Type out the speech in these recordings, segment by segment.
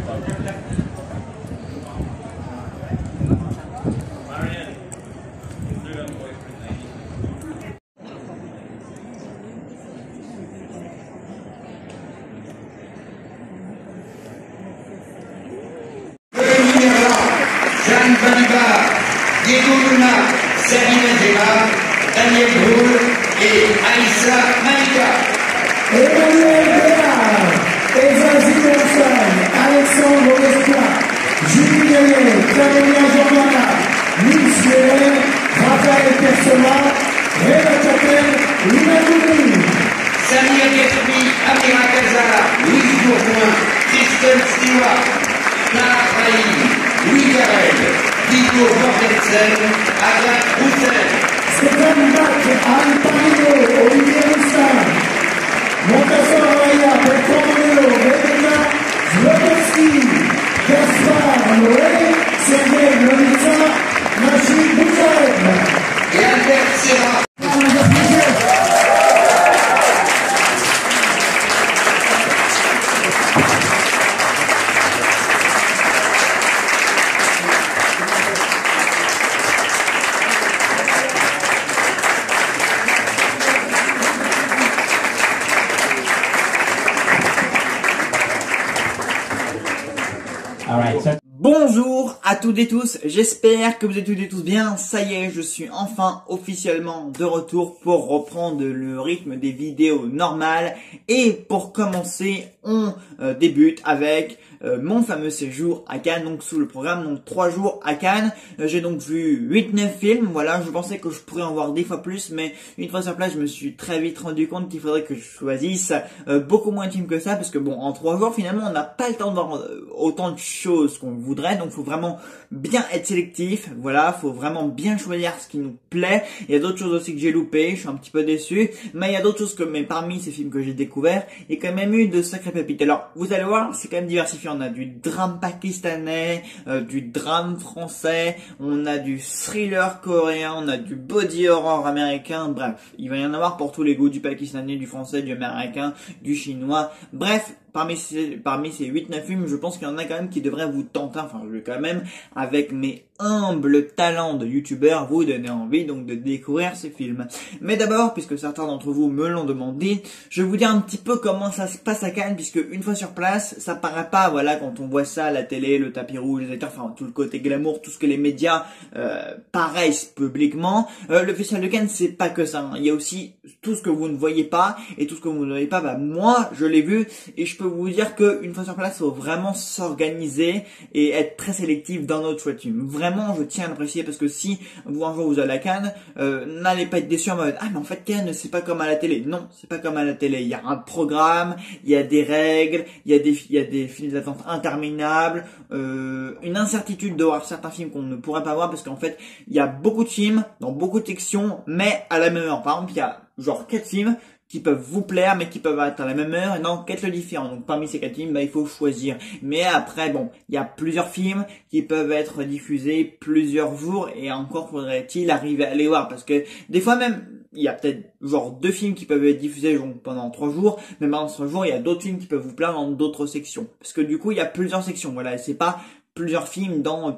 Jeanne Balibar, Diego Luna, Sabine Zema, Daniel Brühl et Aïssa Malika. Emmanuel Béard, Ezazi Monson, Alexandre Lespois, Julie Guéret, Caroline Jormana, Nils Guéret, Raphaël Persona, Réna Chapelle, Lina Goumi. Samir Getbi, Amira Kazara, Louise Bourgoin, Kristen Stewart, Clara Fahy, Louis Garel, Diego Bordelsen, Agathe Roussel. Stéphane Bach, Anne Parino, Olivier Roussin, Montasor Raya, Bertrand Monello, Rebecca Zlotowski, Gaspard Noé, Sergei Lolitsa, Machine Bouchaev. Et Albert Serra. Bonjour à toutes et tous, j'espère que vous êtes toutes et tous bien. Ça y est, je suis enfin officiellement de retour pour reprendre le rythme des vidéos normales. Et pour commencer, on débute avec mon fameux séjour à Cannes, donc sous le programme, donc 3 jours à Cannes. J'ai donc vu 8-9 films, voilà, je pensais que je pourrais en voir 10 fois plus, mais une fois sur place, je me suis très vite rendu compte qu'il faudrait que je choisisse beaucoup moins de films que ça, parce que bon, en 3 jours, finalement, on n'a pas le temps de voir autant de choses qu'on voudrait, donc faut vraiment bien être sélectif, voilà, faut vraiment bien choisir ce qui nous plaît. Il y a d'autres choses aussi que j'ai loupées, je suis un petit peu déçu, mais il y a d'autres choses mais parmi ces films que j'ai découverts, il y a quand même eu de sacrées pépites. Alors, vous allez voir, c'est quand même diversifié. On a du drame pakistanais, du drame français, on a du thriller coréen, on a du body horror américain, bref, il va y en avoir pour tous les goûts, du pakistanais, du français, du américain, du chinois, bref. Parmi ces 8-9 films, je pense qu'il y en a quand même qui devraient vous tenter, enfin je vais quand même, avec mes humbles talents de youtubeur, vous donner envie donc de découvrir ces films. Mais d'abord, puisque certains d'entre vous me l'ont demandé, je vais vous dire un petit peu comment ça se passe à Cannes, puisque une fois sur place, ça paraît pas, voilà, quand on voit ça à la télé, le tapis rouge, les acteurs, enfin tout le côté glamour, tout ce que les médias paraissent publiquement. Le Festival de Cannes, c'est pas que ça, hein. Il y a aussi tout ce que vous ne voyez pas, et tout ce que vous ne voyez pas, bah moi, je l'ai vu, et je peux vous dire que une fois sur place, il faut vraiment s'organiser et être très sélectif dans notre choix de film. Vraiment, je tiens à l'apprécier parce que si vous un jour vous allez à Cannes, n'allez pas être déçus en mode ah mais en fait Cannes c'est pas comme à la télé. Non, c'est pas comme à la télé. Il y a un programme, il y a des règles, il y a des files d'attente interminables, une incertitude de voir certains films qu'on ne pourrait pas voir parce qu'en fait il y a beaucoup de films dans beaucoup de sections, mais à la même heure. Par exemple, il y a genre 4 films qui peuvent vous plaire mais qui peuvent être à la même heure et dans 4 lieux différents. Donc parmi ces 4 films, bah, il faut choisir. Mais après, bon, il y a plusieurs films qui peuvent être diffusés plusieurs jours et encore faudrait-il arriver à les voir parce que des fois même, il y a peut-être genre 2 films qui peuvent être diffusés donc, pendant 3 jours, mais pendant 3 jours, il y a d'autres films qui peuvent vous plaire dans d'autres sections. Parce que du coup, il y a plusieurs sections, voilà, c'est pas plusieurs films dans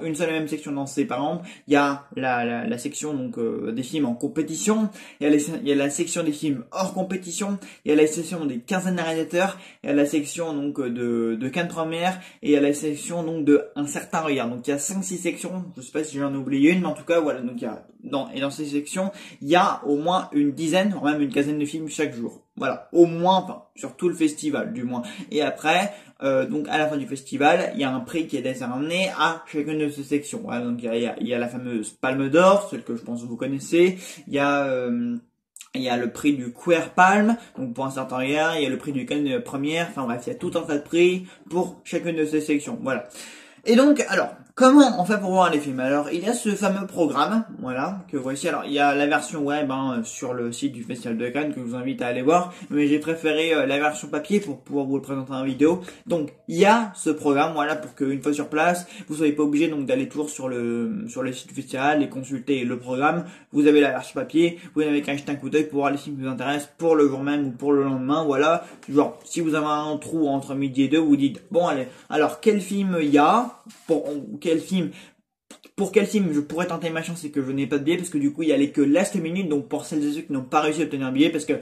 une seule et même section. Dans ces, par exemple, il y a la section donc des films en compétition, il y a la section des films hors compétition, il y a la section des quinzaines de réalisateurs, il y a la section donc de Cannes première et il y a la section donc de un certain regard. Donc il y a 5-6 sections, je sais pas si j'en ai oublié une, mais en tout cas voilà, donc il y a dans ces sections, il y a au moins une dizaine, voire même une quinzaine de films chaque jour. Voilà, au moins, enfin, sur tout le festival du moins. Et après, donc à la fin du festival, il y a un prix qui est décerné à chacune de ces sections. Voilà, donc il y a la fameuse Palme d'Or, celle que je pense que vous connaissez. Il y a le prix du Queer Palm, donc pour un certain regard. Il y a le prix du Cannes première. Enfin bref, il y a tout un tas de prix pour chacune de ces sections. Voilà. Et donc, alors, comment on fait pour voir les films? Alors, il y a ce fameux programme, voilà, que voici. Alors, il y a la version web sur le site du Festival de Cannes que je vous invite à aller voir, mais j'ai préféré la version papier pour pouvoir vous le présenter en vidéo. Donc, il y a ce programme, voilà, pour qu'une fois sur place, vous soyez pas obligé donc d'aller toujours sur le site du festival et consulter le programme. Vous avez la version papier, vous n'avez qu'à jeter un coup d'œil pour voir les films qui vous intéressent pour le jour même ou pour le lendemain, voilà. Genre, si vous avez un trou entre midi et deux, vous dites, bon allez, alors quel film il y a, pour quel film je pourrais tenter ma chance et que je n'ai pas de billet, parce que du coup il y a les que last minute, donc pour celles et ceux qui n'ont pas réussi à obtenir un billet, parce que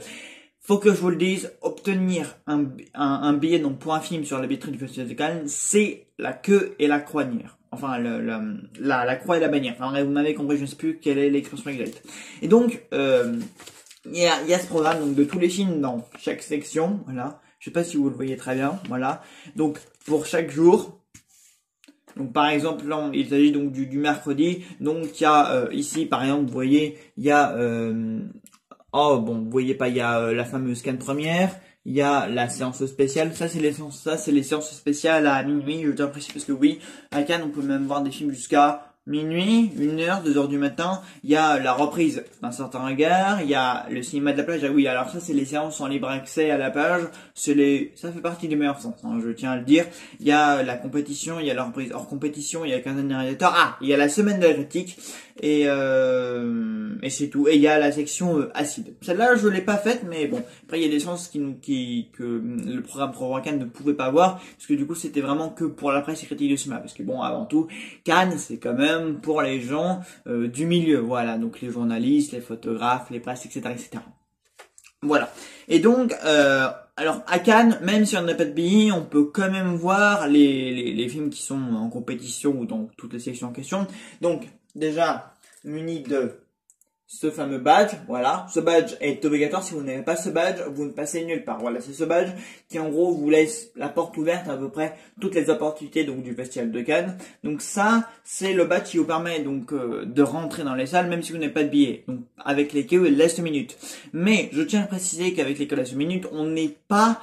faut que je vous le dise, obtenir un billet donc pour un film sur la billetterie du Festival de Cannes, c'est la queue et la croinière. Enfin, la croix et la bannière. Enfin, vous m'avez compris, je ne sais plus quelle est l'expression exacte. Et donc, il y a ce programme donc de tous les films dans chaque section, voilà. Je sais pas si vous le voyez très bien, voilà. Donc, pour chaque jour. Donc, par exemple, là, il s'agit donc du mercredi. Donc, il y a ici, par exemple, vous voyez, il y a oh bon, vous voyez pas, il y a la fameuse Cannes première, il y a la séance spéciale. Ça c'est les séances spéciales à minuit. Je tiens à préciser parce que oui, à Cannes on peut même voir des films jusqu'à minuit, 1h, 2h du matin. Il y a la reprise d'un certain regard, il y a le cinéma de la plage. Ah oui, alors ça c'est les séances en libre accès à la plage. Ça fait partie des meilleurs sens, je tiens à le dire. Il y a la compétition, il y a la reprise hors compétition, il y a 15 réalisateurs. Ah, il y a la semaine de la critique et c'est tout. Et il y a la section acide. Celle-là je l'ai pas faite, mais bon. Après il y a des séances que le programme Pro Cannes ne pouvait pas voir, parce que du coup c'était vraiment que pour la presse et critique de cinéma. Parce que bon, avant tout, Cannes c'est quand même pour les gens du milieu, voilà, donc les journalistes, les photographes, les presses, etc., etc. Voilà. Et donc, alors à Cannes, même si on n'a pas de billet, on peut quand même voir les films qui sont en compétition ou dans toutes les sections en question. Donc, déjà, muni de ce fameux badge, voilà. Ce badge est obligatoire. Si vous n'avez pas ce badge, vous ne passez nulle part. Voilà, c'est ce badge qui en gros vous laisse la porte ouverte à peu près toutes les opportunités donc du Festival de Cannes. Donc ça, c'est le badge qui vous permet donc de rentrer dans les salles même si vous n'avez pas de billet. Donc avec les queues et last minute. Mais je tiens à préciser qu'avec les queues last minute, on n'est pas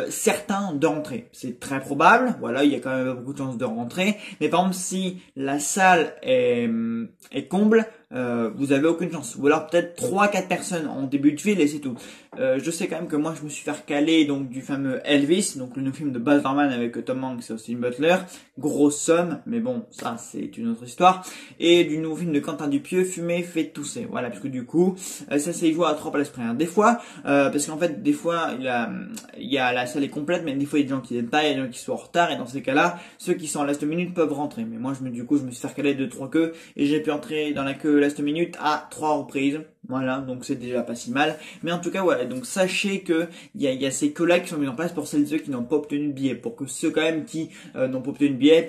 certain de rentrer. C'est très probable, voilà, il y a quand même beaucoup de chances de rentrer. Mais par exemple, si la salle est comble, vous avez aucune chance. Ou alors peut-être 3-4 personnes en début de file et c'est tout. Je sais quand même que moi je me suis fait recaler donc du fameux Elvis, donc le nouveau film de Baz Luhrmann avec Tom Hanks et Austin Butler. Grosse somme, mais bon, ça c'est une autre histoire. Et du nouveau film de Quentin Dupieux, Fumer fait tousser. Voilà, parce que du coup, ça c'est joué à 3 places près. Des fois, parce qu'en fait, des fois, il y a la salle est complète, mais des fois il y a des gens qui viennent pas, il y a des gens qui sont en retard, et dans ces cas-là, ceux qui sont en last minute peuvent rentrer. Mais moi, du coup, je me suis fait recaler de 3 queues, et j'ai pu entrer dans la queue last minute à 3 reprises. Voilà, donc c'est déjà pas si mal. Mais en tout cas, voilà, donc sachez que il y a ces queues-là qui sont mises en place pour celles et ceux qui n'ont pas obtenu de billet, pour que ceux quand même qui n'ont pas obtenu de billet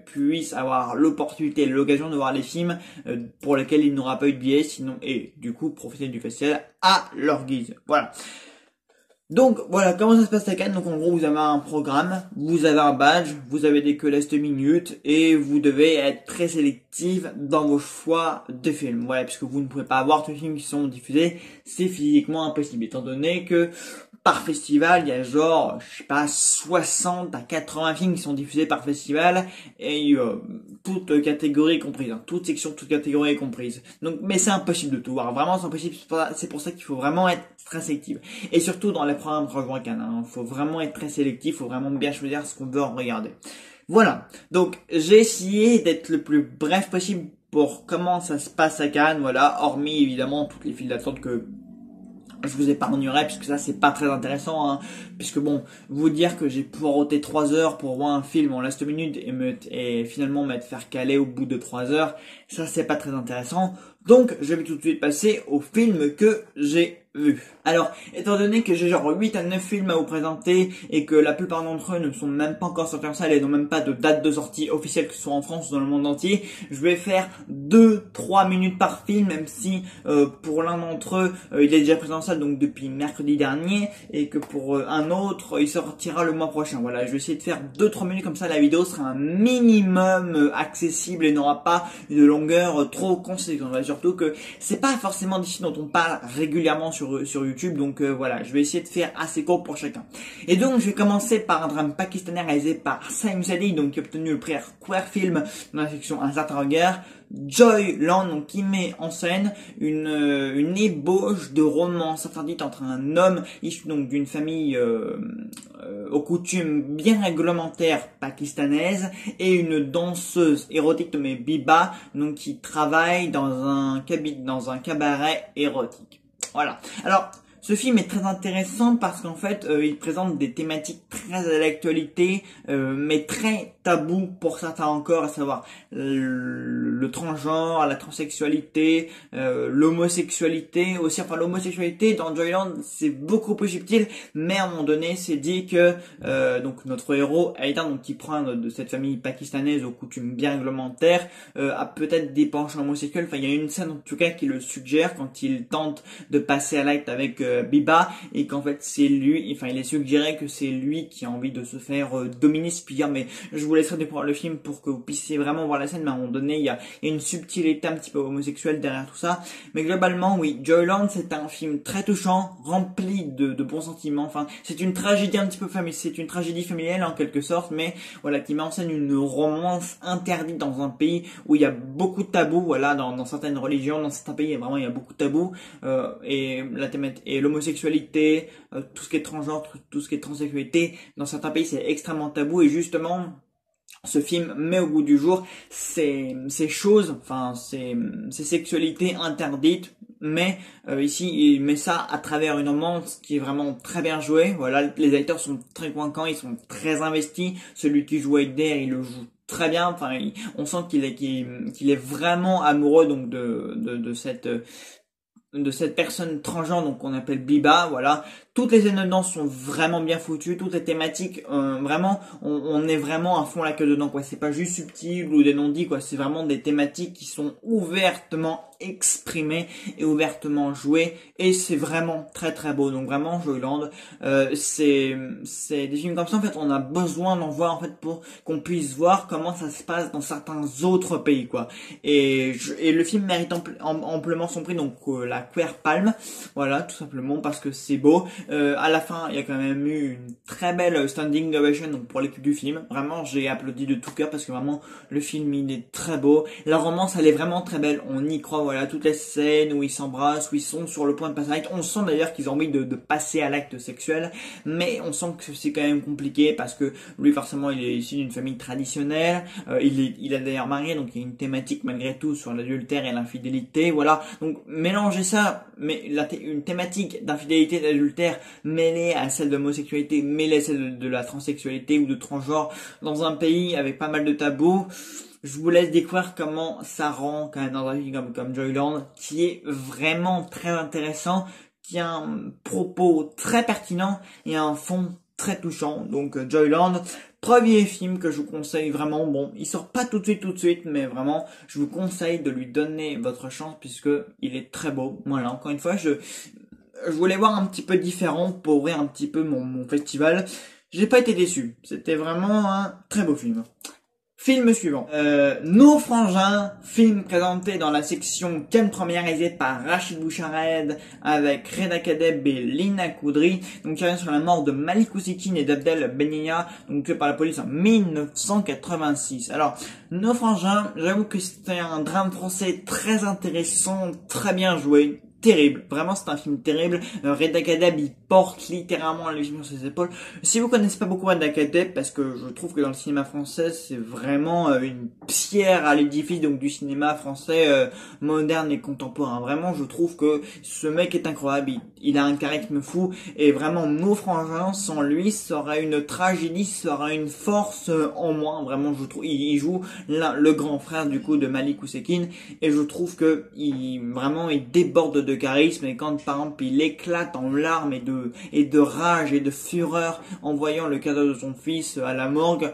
puissent avoir l'opportunité, l'occasion de voir les films pour lesquels il n'aura pas eu de billet, sinon, et du coup profiter du festival à leur guise. Voilà. Donc voilà comment ça se passe à Cannes. Donc en gros vous avez un programme, vous avez un badge, vous avez des queues last minute et vous devez être très sélectif dans vos choix de films. Voilà, puisque vous ne pouvez pas avoir tous les films qui sont diffusés, c'est physiquement impossible étant donné que par festival, il y a genre, je sais pas, 60 à 80 films qui sont diffusés par festival et toutes catégories comprises, toute section, toute catégorie comprise. Donc, mais c'est impossible de tout voir. Vraiment, c'est impossible. C'est pour ça qu'il faut vraiment être très sélectif. Et surtout dans les programmes Pro Cannes, faut vraiment être très sélectif, faut vraiment bien choisir ce qu'on veut en regarder. Voilà. Donc, j'ai essayé d'être le plus bref possible pour comment ça se passe à Cannes, voilà, hormis évidemment toutes les files d'attente que je vous épargnerai puisque ça c'est pas très intéressant puisque bon, vous dire que j'ai poireauté 3 heures pour voir un film en last minute et finalement me faire caler au bout de 3 heures, ça c'est pas très intéressant. Donc je vais tout de suite passer au film que j'ai vu. Alors, étant donné que j'ai genre 8 à 9 films à vous présenter et que la plupart d'entre eux ne sont même pas encore sortis en salle et n'ont même pas de date de sortie officielle, que ce soit en France ou dans le monde entier, je vais faire 2-3 minutes par film, même si pour l'un d'entre eux, il est déjà présent en salle donc depuis mercredi dernier, et que pour un autre, il sortira le mois prochain. Voilà, je vais essayer de faire 2-3 minutes comme ça, la vidéo sera un minimum accessible et n'aura pas une longueur trop conséquente. Surtout que c'est pas forcément des films dont on parle régulièrement sur sur YouTube, donc voilà, je vais essayer de faire assez court pour chacun. Et donc je vais commencer par un drame pakistanais réalisé par Saïm Sadi, donc qui a obtenu le prix Queer Film dans la section Un certain regard. Joyland, donc qui met en scène une ébauche de romance interdite entre un homme issu donc d'une famille aux coutumes bien réglementaires pakistanaises et une danseuse érotique nommée Biba, donc qui travaille dans un cabaret érotique. Voilà. Alors ce film est très intéressant parce qu'en fait, il présente des thématiques très à l'actualité, mais très tabou pour certains encore, à savoir le transgenre, la transsexualité, l'homosexualité aussi. Enfin, l'homosexualité dans Joyland, c'est beaucoup plus subtil, mais à un moment donné, c'est dit que donc notre héros, Aïdan, donc qui prend de cette famille pakistanaise aux coutumes bien réglementaires, a peut-être des penchants homosexuels. Enfin, il y a une scène en tout cas qui le suggère quand il tente de passer à l'acte avec Biba, et qu'en fait c'est lui, enfin il est suggéré que c'est lui qui a envie de se faire dominer, si puis dire, mais je vous laisserai découvrir le film pour que vous puissiez vraiment voir la scène, mais à un moment donné il y a une subtilité un petit peu homosexuelle derrière tout ça. Mais globalement oui, Joyland c'est un film très touchant, rempli de bons sentiments. Enfin c'est une tragédie un petit peu familiale, c'est une tragédie familiale en quelque sorte, mais voilà, qui met en scène une romance interdite dans un pays où il y a beaucoup de tabous. Voilà, dans certaines religions, dans certains pays vraiment il y a beaucoup de tabous, et la thématique et l'homosexualité, tout ce qui est transgenre, tout ce qui est transsexualité, dans certains pays c'est extrêmement tabou, et justement ce film met au goût du jour ces choses, enfin ces sexualités interdites, mais ici il met ça à travers une romance qui est vraiment très bien jouée. Voilà, les acteurs sont très convaincants, ils sont très investis. Celui qui joue Aider, il le joue très bien. Enfin, on sent qu'il est vraiment amoureux donc de cette personne transgenre, donc qu'on appelle Biba. Voilà, toutes les scènes de danse sont vraiment bien foutues, toutes les thématiques, vraiment, on est vraiment à fond la queue dedans, quoi. C'est pas juste subtil ou des non-dits, quoi. C'est vraiment des thématiques qui sont ouvertement exprimées et ouvertement jouées, et c'est vraiment très très beau. Donc vraiment, Joyland, c'est des films comme ça, en fait, on a besoin d'en voir, en fait, pour qu'on puisse voir comment ça se passe dans certains autres pays, quoi. Et le film mérite amplement son prix, donc la Queer Palm, voilà, tout simplement parce que c'est beau. À la fin, il y a quand même eu une très belle standing ovation donc pour l'équipe du film. Vraiment, j'ai applaudi de tout cœur parce que vraiment le film il est très beau. La romance elle est vraiment très belle. On y croit. Voilà, toutes les scènes où ils s'embrassent, où ils sont sur le point de passer à l'acte. On sent d'ailleurs qu'ils ont envie de passer à l'acte sexuel, mais on sent que c'est quand même compliqué parce que lui forcément il est issu d'une famille traditionnelle. Il a d'ailleurs marié, donc il y a une thématique malgré tout sur l'adultère et l'infidélité. Voilà, donc mélanger ça, mais une thématique d'infidélité, d'adultère mêlée à celle de l'homosexualité, mêlée à celle de la transsexualité ou de transgenre dans un pays avec pas mal de tabous. Je vous laisse découvrir comment ça rend quand même dans un film comme Joyland, qui est vraiment très intéressant, qui a un propos très pertinent et un fond très touchant. Donc Joyland, premier film que je vous conseille vraiment. Bon, il sort pas tout de suite, mais vraiment, je vous conseille de lui donner votre chance puisque il est très beau. Voilà, encore une fois, je voulais voir un petit peu différent pour ouvrir un petit peu mon festival. J'ai pas été déçu. C'était vraiment un très beau film. Film suivant. Nos Frangins, film présenté dans la section Cannes Première, réalisé par Rachid Bouchareb avec Reda Kadeb et Lina Koudri. Donc qui revient sur la mort de Malik Ousekine et d'Abdel Bennia, donc tué par la police en 1986. Alors, Nos Frangins, j'avoue que c'était un drame français très intéressant, très bien joué. Terrible, vraiment c'est un film terrible. Reda Kadeb il porte littéralement le film sur ses épaules. Si vous connaissez pas beaucoup Reda Kadeb, parce que je trouve que dans le cinéma français c'est vraiment une pierre à l'édifice donc du cinéma français moderne et contemporain. Vraiment je trouve que ce mec est incroyable, il a un charisme fou, et vraiment Nos Frangins sans lui ça aurait une tragédie, ça aurait une force en moins. Vraiment je trouve il joue le grand frère du coup de Malik Ousekine, et je trouve que il déborde de charisme, et quand par exemple il éclate en larmes et de rage et de fureur en voyant le cadavre de son fils à la morgue,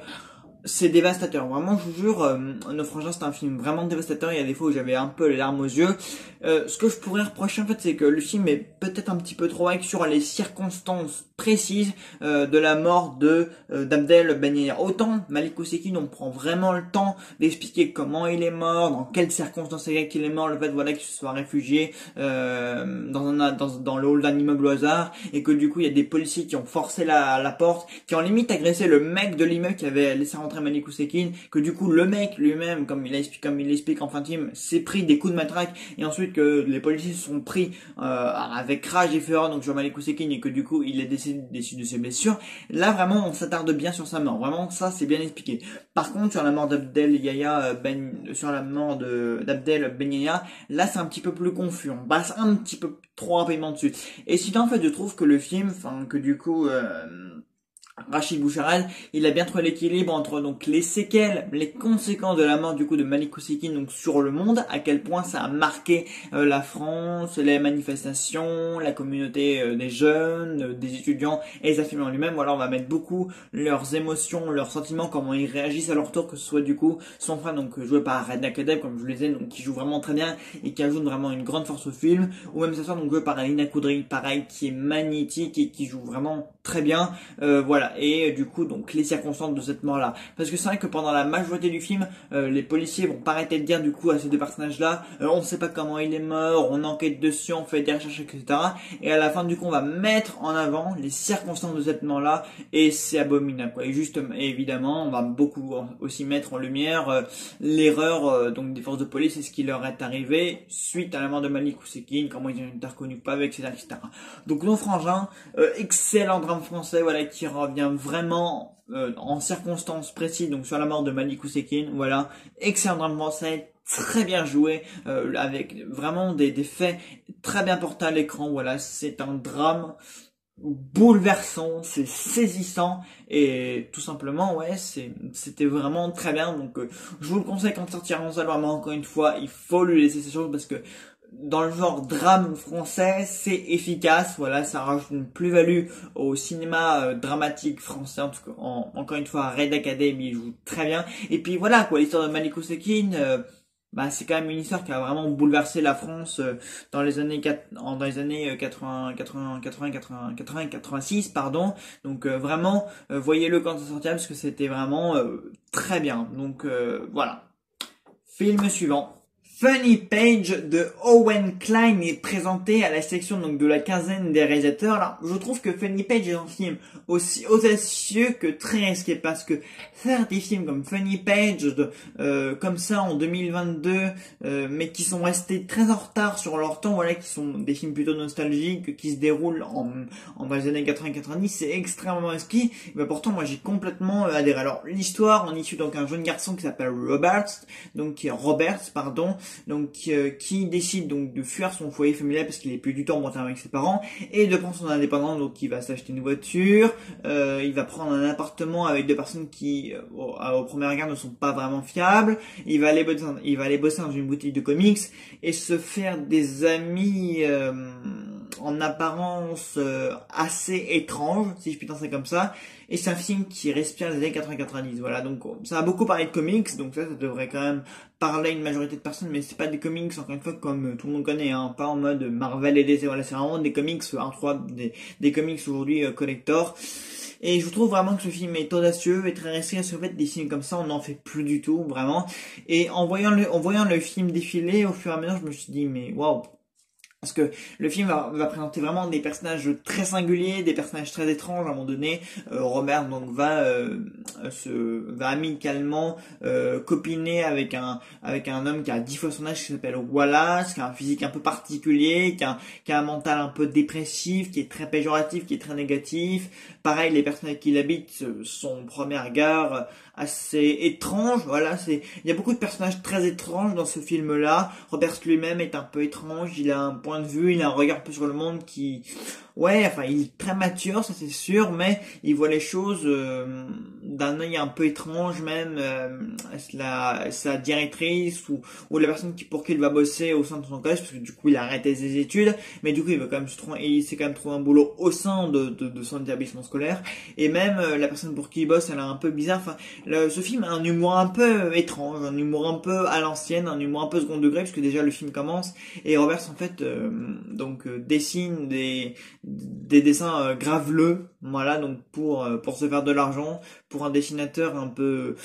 c'est dévastateur. Vraiment, je vous jure, Nos Frangins, c'est un film vraiment dévastateur. Il y a des fois où j'avais un peu les larmes aux yeux. Ce que je pourrais reprocher, en fait, c'est que le film est peut-être un petit peu trop vague sur les circonstances précises de la mort de d'Abdel Ben Yahya. Autant Malik Oussekine, on prend vraiment le temps d'expliquer comment il est mort, dans quelles circonstances exactes il est mort, le fait voilà qu'il se soit réfugié dans le hall d'un immeuble au hasard, et que du coup il y a des policiers qui ont forcé la porte, qui ont limite agressé le mec de l'immeuble qui avait laissé rentrer Malik Oussekine, que du coup le mec lui-même, comme il explique en fin de film, s'est pris des coups de matraque, et ensuite que les policiers se sont pris avec rage et fureur donc sur Malik Oussekine, et que du coup il est décédé de ses blessures. Là vraiment on s'attarde bien sur sa mort, vraiment ça c'est bien expliqué. Par contre sur la mort d'Abdel Ben Yahya, là c'est un petit peu plus confus, on passe un petit peu trop rapidement dessus. Et sinon en fait je trouve que le film, que du coup Rachid Boucharel, il a bien trouvé l'équilibre entre donc les séquelles, les conséquences de la mort du coup de Malik Oussekine donc sur le monde, à quel point ça a marqué la France, les manifestations, la communauté des jeunes, des étudiants et les affiliés en lui-même. Voilà, on va mettre beaucoup leurs émotions, leurs sentiments, comment ils réagissent à leur tour, que ce soit du coup son frère donc joué par Reda Kadeb comme je le disais, donc qui joue vraiment très bien et qui ajoute vraiment une grande force au film, ou même sa soeur donc joué par Alina Koudry, pareil, qui est magnétique et qui joue vraiment très bien. Voilà, et du coup donc les circonstances de cette mort là, parce que c'est vrai que pendant la majorité du film les policiers vont pas arrêter de dire du coup à ces deux personnages là on sait pas comment il est mort, on enquête dessus, on fait des recherches, etc. Et à la fin du coup on va mettre en avant les circonstances de cette mort là, et c'est abominable quoi. Et justement évidemment on va beaucoup aussi mettre en lumière l'erreur donc des forces de police et ce qui leur est arrivé suite à la mort de Malik Oussekine, comment ils ont été reconnus pas avec, etc., etc. Donc Nos Frangins, excellent drame français, voilà, qui revient vraiment en circonstances précises donc sur la mort de Malik Oussekine. Voilà, excellent drame français, très bien joué, avec vraiment des faits très bien portés à l'écran. Voilà, c'est un drame bouleversant, c'est saisissant, et tout simplement ouais c'était vraiment très bien. Donc je vous le conseille quand sortira en salle, vraiment encore une fois il faut lui laisser ces choses, parce que dans le genre drame français, c'est efficace. Voilà, ça rajoute une plus-value au cinéma dramatique français. En tout cas, encore une fois, Reda Kadeb, il joue très bien. Et puis voilà quoi, l'histoire de Malik Oussekine, c'est quand même une histoire qui a vraiment bouleversé la France dans les années 86 pardon. Donc vraiment voyez-le quand ça sortira, parce que c'était vraiment très bien. Donc voilà. Film suivant. Funny Page de Owen Klein est présenté à la section donc de la quinzaine des réalisateurs. Alors, je trouve que Funny Page est un film aussi audacieux que très risqué, parce que faire des films comme Funny Page comme ça en 2022, mais qui sont restés très en retard sur leur temps, voilà, qui sont des films plutôt nostalgiques, qui se déroulent dans les années 80-90, c'est extrêmement risqué. Mais pourtant, moi, j'ai complètement adhéré. Alors, l'histoire, on y suit donc un jeune garçon qui s'appelle Roberts, donc qui décide donc de fuir son foyer familial parce qu'il est plus du tout en bon terme avec ses parents, et de prendre son indépendance. Donc il va s'acheter une voiture, il va prendre un appartement avec deux personnes qui au premier regard ne sont pas vraiment fiables. Il va aller bosser dans une boutique de comics et se faire des amis en apparence assez étranges, si je puis dire ça comme ça. Et c'est un film qui respire les années 80-90. Voilà, donc ça a beaucoup parlé de comics, donc ça devrait quand même parler à une majorité de personnes, mais c'est pas des comics, encore une fois, comme tout le monde connaît, hein, pas en mode Marvel et DC. Voilà, c'est vraiment des comics des comics aujourd'hui collector. Et je trouve vraiment que ce film est audacieux et très risqué, parce qu'en fait des films comme ça on n'en fait plus du tout, vraiment. Et en voyant le film défiler au fur et à mesure, je me suis dit mais waouh, parce que le film va présenter vraiment des personnages très singuliers, des personnages très étranges. À un moment donné, Robert donc va amicalement copiner avec un homme qui a 10 fois son âge, qui s'appelle Wallace, qui a un physique un peu particulier, qui a un mental un peu dépressif, qui est très péjoratif, qui est très négatif. Pareil, les personnes avec qui il habite sont premier regard assez étranges. Voilà, il y a beaucoup de personnages très étranges dans ce film-là. Robert lui-même est un peu étrange, il a un point de vue, il a un regard un peu sur le monde qui, ouais, enfin, il est très mature, ça c'est sûr, mais il voit les choses d'un œil un peu étrange même sa directrice ou la personne pour qui il va bosser au sein de son collège, parce que du coup il a arrêté ses études, mais du coup il va quand même il s'est quand même trouvé un boulot au sein de son établissement scolaire, et même la personne pour qui il bosse, elle est un peu bizarre. Enfin, ce film a un humour un peu étrange, un humour un peu à l'ancienne, un humour un peu second degré, parce que déjà le film commence et Roberts en fait dessine des dessins graveleux, voilà, donc pour se faire de l'argent, pour un dessinateur un peu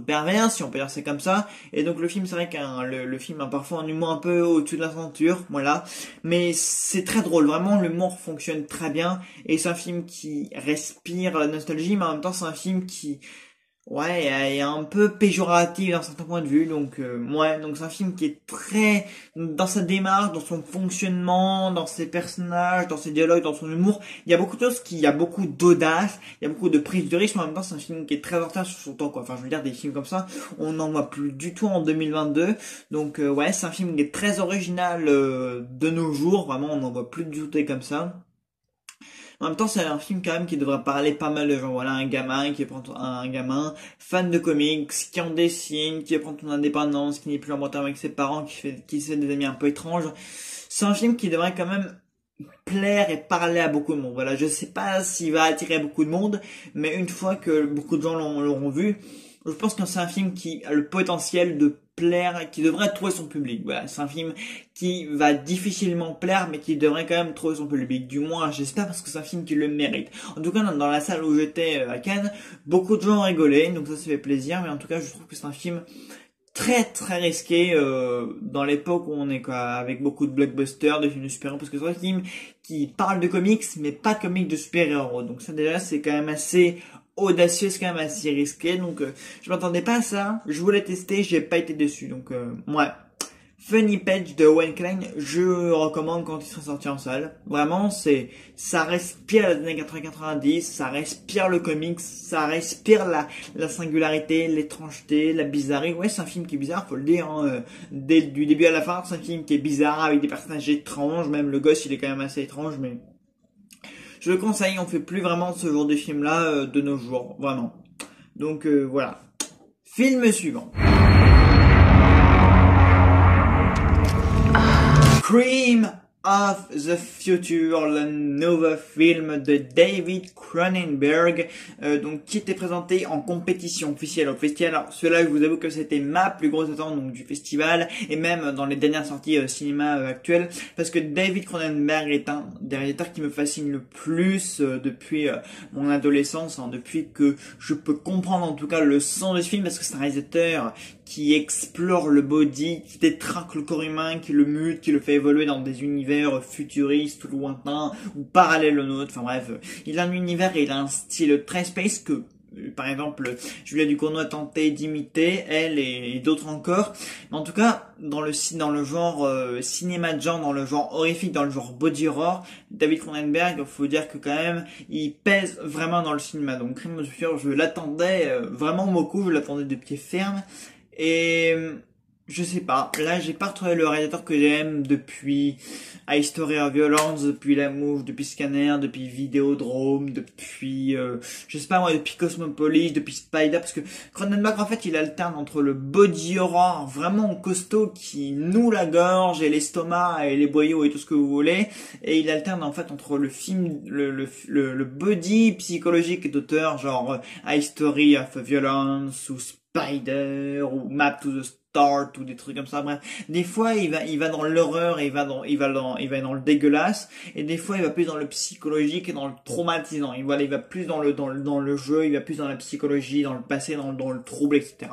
pervers, si on peut dire c'est comme ça. Et donc le film, c'est vrai le film a parfois un humour un peu au-dessus de la ceinture, voilà, mais c'est très drôle, vraiment l'humour fonctionne très bien, et c'est un film qui respire la nostalgie, mais en même temps c'est un film qui est un peu péjoratif dans certains points de vue, donc donc c'est un film qui est très dans sa démarche, dans son fonctionnement, dans ses personnages, dans ses dialogues, dans son humour. Il y a beaucoup de choses il y a beaucoup d'audace, il y a beaucoup de prise de risque, mais en même temps c'est un film qui est très en retard sur son temps, quoi. Enfin, je veux dire, des films comme ça, on n'en voit plus du tout en 2022, donc c'est un film qui est très original de nos jours, vraiment on n'en voit plus du tout comme ça. En même temps, c'est un film quand même qui devrait parler pas mal de gens. Voilà, un gamin fan de comics, qui en dessine, qui prend son indépendance, qui n'est plus en bon terme avec ses parents, qui se fait des amis un peu étranges. C'est un film qui devrait quand même plaire et parler à beaucoup de monde. Voilà, je sais pas s'il va attirer beaucoup de monde, mais une fois que beaucoup de gens l'auront vu, je pense que c'est un film qui a le potentiel de plaire, qui devrait trouver son public. Voilà, c'est un film qui va difficilement plaire, mais qui devrait quand même trouver son public. Du moins, j'espère, parce que c'est un film qui le mérite. En tout cas, dans la salle où j'étais à Cannes, beaucoup de gens ont rigolé, donc ça fait plaisir. Mais en tout cas, je trouve que c'est un film très très risqué dans l'époque où on est avec beaucoup de blockbusters, de films de super-héros, parce que c'est un film qui parle de comics, mais pas comics de super-héros. Donc ça déjà, c'est quand même assez audacieux, c'est quand même assez risqué, donc je m'attendais pas à ça, je voulais tester, j'ai pas été déçu, donc Funny Page de Wayne Klein, je recommande quand il sera sorti en salle. Vraiment, ça respire les années 80-90, ça respire le comics, ça respire la singularité, l'étrangeté, la bizarrerie. Ouais, c'est un film qui est bizarre, faut le dire, hein. Du début à la fin, c'est un film qui est bizarre, avec des personnages étranges, même le gosse, il est quand même assez étrange, mais je le conseille, on fait plus vraiment ce genre de film-là de nos jours, vraiment. Donc voilà. Film suivant. Cream of the Future, le nouveau film de David Cronenberg, donc qui était présenté en compétition officielle au festival. Alors cela, je vous avoue que c'était ma plus grosse attente donc du festival, et même dans les dernières sorties cinéma actuelles, parce que David Cronenberg est un des réalisateurs qui me fascine le plus depuis mon adolescence, hein, depuis que je peux comprendre en tout cas le sens de ce film, parce que c'est un réalisateur qui explore le body, qui détraque le corps humain, qui le mute, qui le fait évoluer dans des univers futuristes ou lointains ou parallèles au nôtre. Enfin bref, il a un univers et il a un style très space que, par exemple, Julia Ducournau a tenté d'imiter, elle et d'autres encore. Mais en tout cas, dans le genre cinéma de genre, dans le genre horrifique, dans le genre body horror, David Cronenberg, faut dire que quand même, il pèse vraiment dans le cinéma. Donc Cream of the Future, je l'attendais vraiment beaucoup, je l'attendais de pied ferme. Et je sais pas, là j'ai pas retrouvé le réalisateur que j'aime depuis A History of Violence, depuis La Mouche, depuis Scanner, depuis Vidéodrome, depuis je sais pas moi, depuis Cosmopolis, depuis Spider, parce que Cronenberg en fait il alterne entre le body horror vraiment costaud qui noue la gorge et l'estomac et les boyaux et tout ce que vous voulez, et il alterne en fait entre le film, le body psychologique d'auteur genre A History of Violence ou Spider ou Map to the Start ou des trucs comme ça. Bref, des fois il va dans l'horreur et il va dans le dégueulasse, et des fois il va plus dans le psychologique et dans le traumatisant. Il va plus dans le jeu, il va plus dans la psychologie, dans le passé, dans le trouble, etc.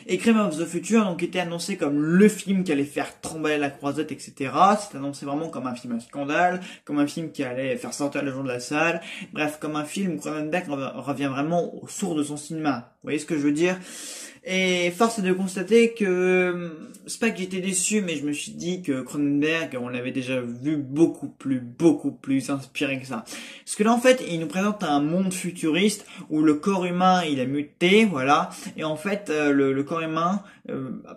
Et Cream of the Future donc était annoncé comme le film qui allait faire trembler la croisette, etc. C'est annoncé vraiment comme un film à scandale, comme un film qui allait faire sortir les gens de la salle. Bref, comme un film où Cronenberg revient vraiment aux sources de son cinéma. voyez ce que je veux dire? Et force est de constater que c'est pas que j'étais déçu, mais je me suis dit que Cronenberg, on l'avait déjà vu beaucoup plus inspiré que ça. Parce que là, en fait, il nous présente un monde futuriste où le corps humain, il a muté, voilà. Et en fait, le corps humain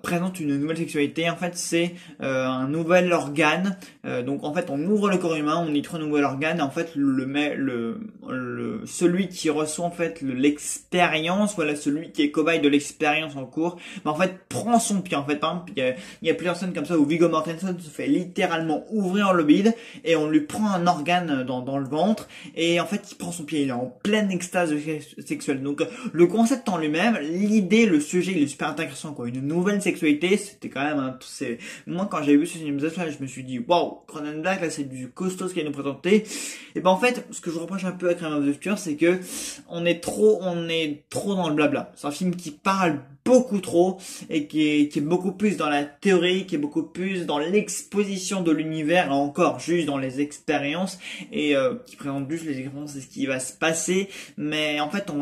présente une nouvelle sexualité. En fait, c'est un nouvel organe. Donc, en fait, on ouvre le corps humain, on y trouve un nouvel organe. Et en fait, celui qui reçoit en fait l'expérience, voilà, celui qui est cobaye de l'expérience en cours, mais en fait prend son pied. En fait, par exemple, il y a plusieurs scènes comme ça où Viggo Mortensen se fait littéralement ouvrir le bide et on lui prend un organe dans le ventre et en fait il prend son pied, il est en pleine extase sexuelle. Donc le concept en lui-même, l'idée, le sujet, il est super intéressant quoi. Une nouvelle sexualité, c'était quand même moi quand j'ai vu ce film, je me suis dit waouh, Cronenberg là c'est du costaud ce qu'il a nous présenté. Et ben en fait, ce que je reproche un peu à Crime of the Future, c'est que on est trop dans le blabla. C'est un film qui parle beaucoup trop et qui est beaucoup plus dans la théorie, qui est beaucoup plus dans l'exposition de l'univers, encore juste dans les expériences et qui présente juste les expériences et ce qui va se passer, mais en fait on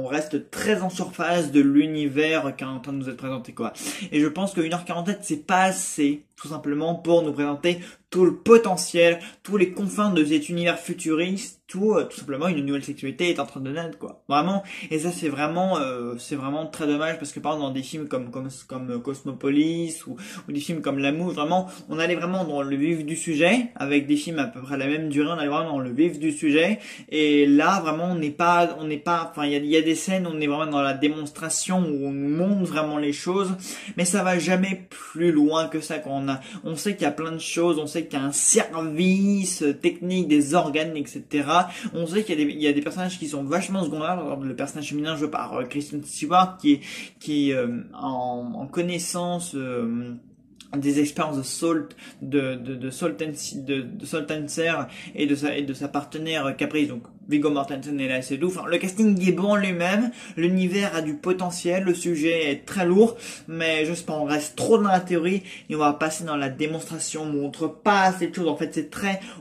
reste très en surface de l'univers qui est en train de nous être présenté quoi. Et je pense que 1h47 c'est pas assez tout simplement pour nous présenter tout le potentiel, tous les confins de cet univers futuriste, tout simplement une nouvelle sexualité est en train de naître quoi. Vraiment, et ça c'est vraiment très dommage parce que par exemple dans des films comme Cosmopolis ou des films comme L'amour, vraiment on allait vraiment dans le vif du sujet avec des films à peu près à la même durée, on allait vraiment dans le vif du sujet et là vraiment on n'est pas enfin il y a des scènes où on est vraiment dans la démonstration où on nous montre vraiment les choses, mais ça va jamais plus loin que ça quand on sait qu'il y a plein de choses, on sait qu'il y a un service technique des organes, etc. On sait qu'il y a des personnages qui sont vachement secondaires. Par exemple, le personnage féminin joué par Kristen Stewart qui est en connaissance des expériences de Soltancer et de sa partenaire Caprice, donc Viggo Mortensen est là assez doux. Enfin, le casting est bon en lui-même, l'univers a du potentiel, le sujet est très lourd, mais je sais pas, on reste trop dans la théorie et on va passer dans la démonstration, on montre pas assez de choses. En fait,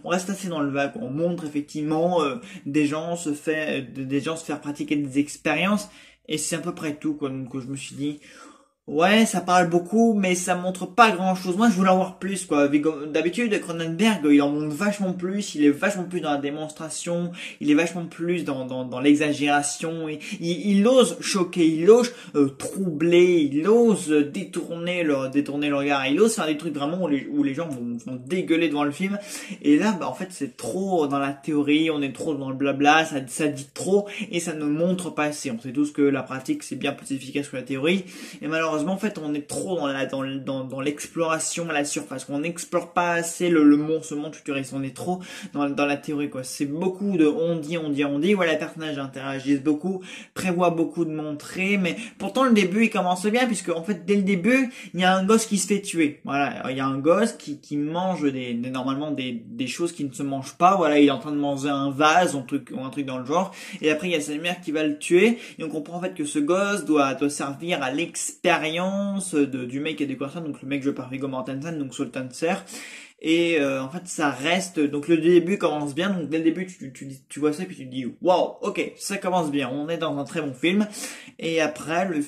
on reste assez dans le vague, on montre effectivement des gens se faire pratiquer des expériences et c'est à peu près tout quoi. Donc je me suis dit ouais, ça parle beaucoup, mais ça montre pas grand chose. Moi, je voulais en voir plus, quoi. D'habitude, Cronenberg, il en montre vachement plus, il est vachement plus dans la démonstration, il est vachement plus dans l'exagération, il ose choquer, il ose troubler, il ose détourner le regard, il ose faire des trucs vraiment où les gens vont dégueuler devant le film. Et là, bah, en fait, c'est trop dans la théorie, on est trop dans le blabla, ça dit trop, et ça ne montre pas assez. On sait tous que la pratique, c'est bien plus efficace que la théorie, et malheureusement, en fait, on est trop dans l'exploration à la surface. On n'explore pas assez ce monde futuriste. On est trop dans la théorie, quoi. C'est beaucoup de on dit. Voilà, les personnages interagissent beaucoup, prévoient beaucoup de montrer, mais pourtant le début il commence bien puisque en fait dès le début il y a un gosse qui se fait tuer. Voilà, il y a un gosse qui mange normalement des choses qui ne se mangent pas. Voilà, il est en train de manger un vase ou un truc dans le genre. Et après il y a sa mère qui va le tuer. Et on comprend en fait que ce gosse doit servir à l'expérience du mec et des personnes, donc le mec joué par Viggo Mortensen, donc Soltancer. Et en fait ça reste, donc le début commence bien, donc dès le début tu vois ça puis tu te dis waouh, ok, ça commence bien, on est dans un très bon film. Et après le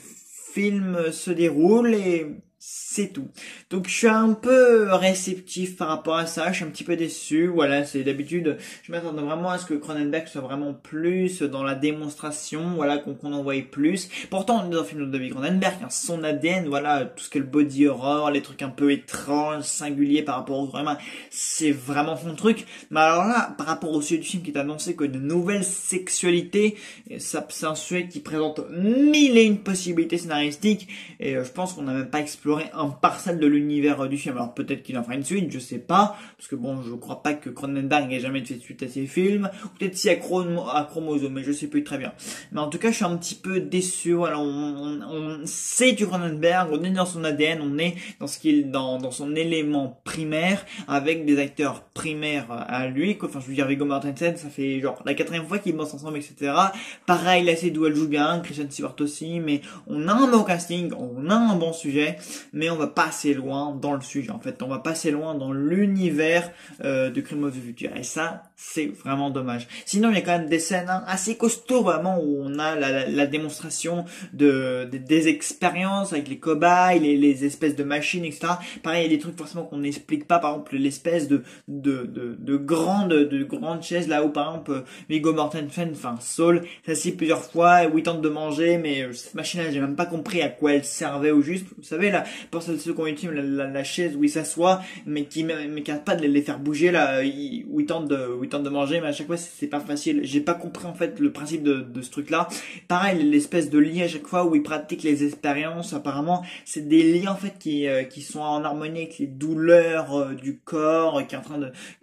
film se déroule et c'est tout. Donc je suis un peu réceptif par rapport à ça, je suis un petit peu déçu. Voilà, c'est d'habitude, je m'attendais vraiment à ce que Cronenberg soit vraiment plus dans la démonstration, voilà, qu'on en voyait plus. Pourtant on est dans un film de David Cronenberg, hein, son ADN, voilà, tout ce que le body horror, les trucs un peu étranges, singuliers par rapport au corps humain, c'est vraiment son truc. Mais alors là, par rapport au sujet du film qui est annoncé que de nouvelles sexualités, c'est un sujet qui présente 1001 possibilités scénaristiques et je pense qu'on n'a même pas exploré un parcelle de l'univers du film. Alors peut-être qu'il en fera une suite, je sais pas, parce que bon, je crois pas que Cronenberg ait jamais fait de suite à ses films, ou peut-être si à Chromosome, mais je sais plus très bien. Mais en tout cas, je suis un petit peu déçu. Voilà, on sait du Cronenberg, on est dans son ADN, on est dans ce qu'il dans son élément primaire, avec des acteurs primaires à lui, quoi. Enfin, je veux dire, Viggo Mortensen, ça fait genre la 4e fois qu'ils bossent ensemble, etc. Pareil, là, c'est elle joue bien, Kristen Stewart aussi, mais on a un bon casting, on a un bon sujet, mais on va pas assez loin dans le sujet. En fait, on va pas assez loin dans l'univers de Crime of the Future. Et ça c'est vraiment dommage. Sinon, il y a quand même des scènes assez costauds, vraiment, où on a la démonstration des expériences avec les cobayes, les espèces de machines, etc. Pareil, il y a des trucs forcément qu'on n'explique pas, par exemple, l'espèce de grande chaise, là où, par exemple, Viggo Mortensen, enfin, Saul, s'assied plusieurs fois, où il tente de manger, mais cette machine-là, j'ai même pas compris à quoi elle servait au juste. Vous savez, là, pour ceux qui ont utilisé la chaise où il s'assoit, mais qui arrête pas de les faire bouger, là, où il tente de manger, mais à chaque fois c'est pas facile. J'ai pas compris en fait le principe de ce truc là. Pareil, l'espèce de lit à chaque fois où il pratique les expériences, apparemment c'est des lits en fait qui sont en harmonie avec les douleurs du corps, qui est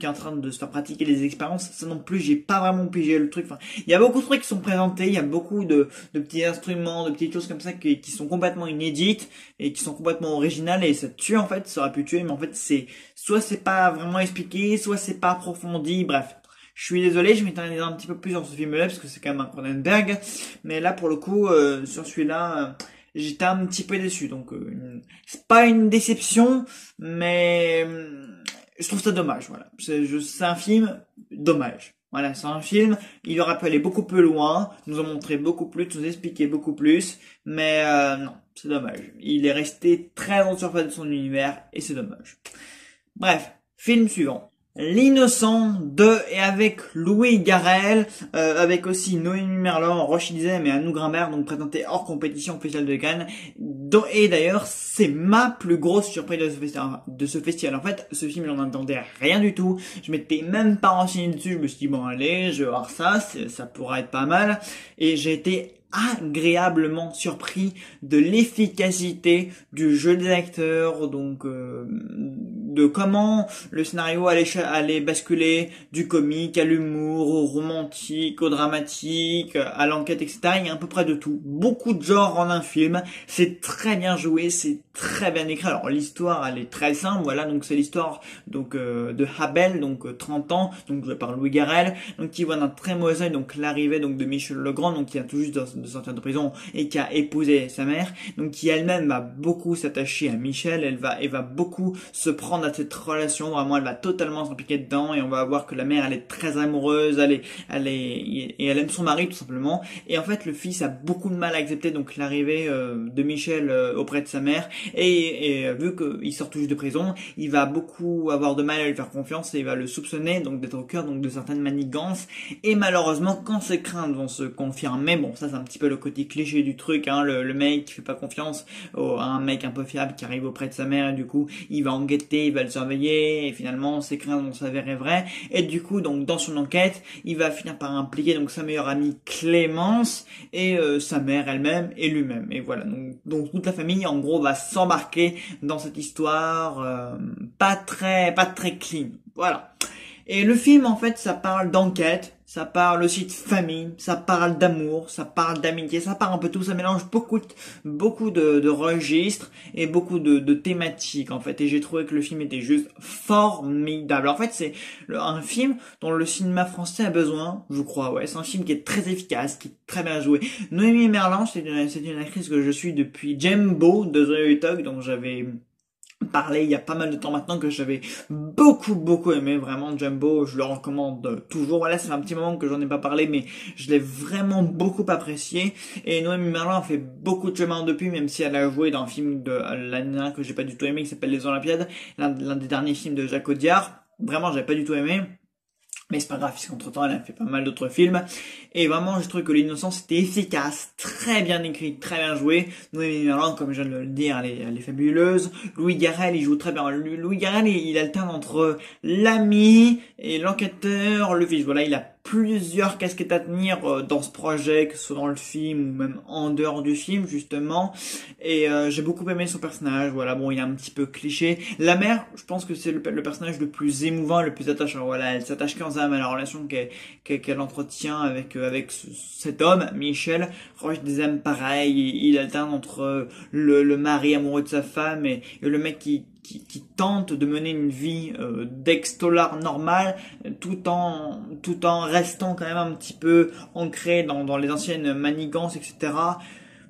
en train de se faire pratiquer les expériences. Ça non plus, j'ai pas vraiment pigé le truc. Enfin, il y a beaucoup de trucs qui sont présentés, il y a beaucoup de petits instruments, de petites choses comme ça qui sont complètement inédites et qui sont complètement originales, et ça tue en fait, ça aurait pu tuer, mais en fait soit c'est pas vraiment expliqué, soit c'est pas approfondi, bref. Je suis désolé, je m'étendais un petit peu plus dans ce film-là, parce que c'est quand même un Cronenberg, mais là, pour le coup, sur celui-là, j'étais un petit peu déçu, donc c'est pas une déception, mais je trouve ça dommage, voilà. C'est un film dommage. Voilà, c'est un film, il aurait pu aller beaucoup plus loin, nous en montrer beaucoup plus, nous expliquer beaucoup plus, mais non, c'est dommage. Il est resté très en surface de son univers, et c'est dommage. Bref, film suivant. L'innocent de et avec Louis Garrel, avec aussi Noémie Merlan, Roche Dizem et Anouk Grimbert, donc présenté hors compétition officielle de Cannes. Et d'ailleurs, c'est ma plus grosse surprise de ce festival. En fait, ce film, j'en attendais rien du tout. Je m'étais même pas renseigné dessus. Je me suis dit, bon allez, je vais voir ça, ça pourra être pas mal. Et j'ai été agréablement surpris de l'efficacité du jeu des acteurs, donc de comment le scénario allait basculer du comique à l'humour, au romantique, au dramatique, à l'enquête, etc. Il y a à peu près de tout. Beaucoup de genres en un film. C'est très bien joué, c'est très bien écrit. Alors l'histoire, elle est très simple, voilà, donc c'est l'histoire donc de Abel, donc 30 ans, donc joué par Louis Garrel, donc qui voit d'un très mauvais œil donc l'arrivée donc de Michel Legrand, donc qui a tout juste de sortir de prison et qui a épousé sa mère, donc qui elle-même va beaucoup s'attacher à Michel. Elle va beaucoup se prendre à cette relation, vraiment elle va totalement s'impliquer dedans, et on va voir que la mère elle est très amoureuse, et elle aime son mari tout simplement, et en fait le fils a beaucoup de mal à accepter donc l'arrivée de Michel auprès de sa mère, et vu qu'il sort tout juste de prison, il va beaucoup avoir de mal à lui faire confiance, et il va le soupçonner donc d'être au cœur donc de certaines manigances, et malheureusement quand ses craintes vont se confirmer, bon ça c'est un petit peu le côté cliché du truc, hein, le mec qui fait pas confiance à un mec un peu fiable qui arrive auprès de sa mère, et du coup il va en guetter, il va le surveiller, et finalement ses craintes vont s'avérer vraies, et du coup donc dans son enquête il va finir par impliquer donc sa meilleure amie Clémence, et sa mère elle-même et lui-même, et voilà, donc toute la famille en gros va s'embarquer dans cette histoire pas très clean, voilà. Et le film, en fait, ça parle d'enquête, ça parle aussi de famille, ça parle d'amour, ça parle d'amitié, ça parle un peu tout, ça mélange beaucoup de registres et beaucoup de thématiques, en fait. Et j'ai trouvé que le film était juste formidable. En fait, c'est un film dont le cinéma français a besoin, je crois, ouais. C'est un film qui est très efficace, qui est très bien joué. Noémie Merlan, c'est une actrice que je suis depuis Jumbo de The Talk, donc j'avais parlé il y a pas mal de temps maintenant, que j'avais beaucoup aimé, vraiment. Jumbo, je le recommande toujours. Voilà, c'est un petit moment que j'en ai pas parlé, mais je l'ai vraiment beaucoup apprécié, et Noémie Merlan a fait beaucoup de chemin depuis, même si elle a joué dans un film de l'année dernière que j'ai pas du tout aimé, qui s'appelle Les Olympiades, l'un des derniers films de Jacques Audiard. Vraiment, j'avais pas du tout aimé. Mais c'est pas grave, puisqu'entre temps elle a fait pas mal d'autres films. Et vraiment, je trouve que L'Innocent c'était efficace, très bien écrit, très bien joué. Noémie Merlan, comme je viens de le dire, elle est fabuleuse. Louis Garrel, il joue très bien. Louis Garrel, il alterne entre l'ami et l'enquêteur, le fils. Voilà, il a plusieurs casquettes à tenir dans ce projet, que ce soit dans le film ou même en dehors du film justement, et j'ai beaucoup aimé son personnage. Voilà, bon, il est un petit peu cliché. La mère, je pense que c'est le personnage le plus émouvant, le plus attachant. Voilà, elle s'attache qu'en âme à la relation qu'elle entretient avec cet homme, Michel. Roche Dizem, pareil, il alterne entre le mari amoureux de sa femme et le mec qui tente de mener une vie d'ex-tolard normale, tout en restant quand même un petit peu ancré dans les anciennes manigances, etc.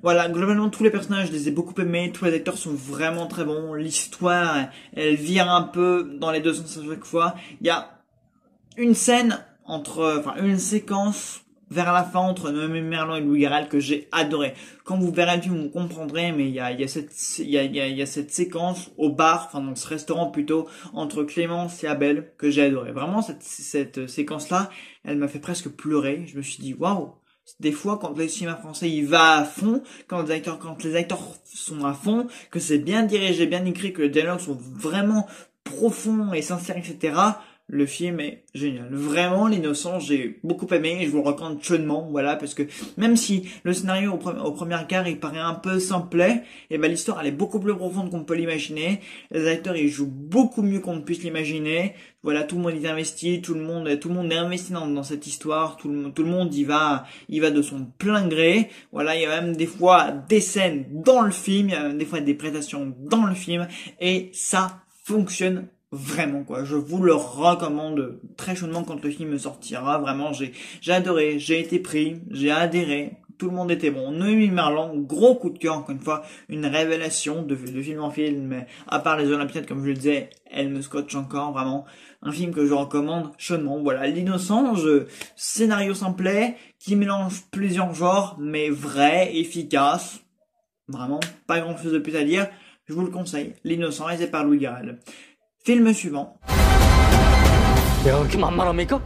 Voilà, globalement tous les personnages, je les ai beaucoup aimés, tous les acteurs sont vraiment très bons, l'histoire elle vire un peu dans les deux sens à chaque fois. Il y a une scène enfin une séquence vers la fin entre Noémie Merlan et Louis Garrel que j'ai adoré. Quand vous verrez le film, vous comprendrez, mais il y a cette séquence au bar, enfin dans ce restaurant plutôt, entre Clémence et Abel que j'ai adoré. Vraiment, cette séquence-là, elle m'a fait presque pleurer. Je me suis dit, waouh! Des fois, quand le cinéma français il va à fond, quand les acteurs sont à fond, que c'est bien dirigé, bien écrit, que les dialogues sont vraiment profonds et sincères, etc., le film est génial. Vraiment, L'Innocent, j'ai beaucoup aimé et je vous le recommande chaudement, voilà, parce que même si le scénario au premier quart, il paraît un peu simplet, et ben l'histoire, elle est beaucoup plus profonde qu'on peut l'imaginer. Les acteurs, ils jouent beaucoup mieux qu'on ne puisse l'imaginer. Voilà, tout le monde est investi, tout le monde est investi dans cette histoire, tout le monde y va de son plein gré. Voilà, il y a même des fois des scènes dans le film, il y a même des fois des prestations dans le film, et ça fonctionne vraiment, quoi. Je vous le recommande très chaudement quand le film sortira. Vraiment, j'ai adoré, j'ai été pris, j'ai adhéré. Tout le monde était bon. Noémie Merlan, gros coup de cœur, encore une fois, une révélation de film en film, mais à part les Olympiades, comme je le disais, elle me scotche encore, vraiment. Un film que je recommande chaudement. Voilà, L'Innocent, scénario simplet, qui mélange plusieurs genres, mais vrai, efficace. Vraiment, pas grand chose de plus à dire. Je vous le conseille. L'Innocent, et c'est par Louis Garrel. Film suivant. 내가 그렇게 만만합니까?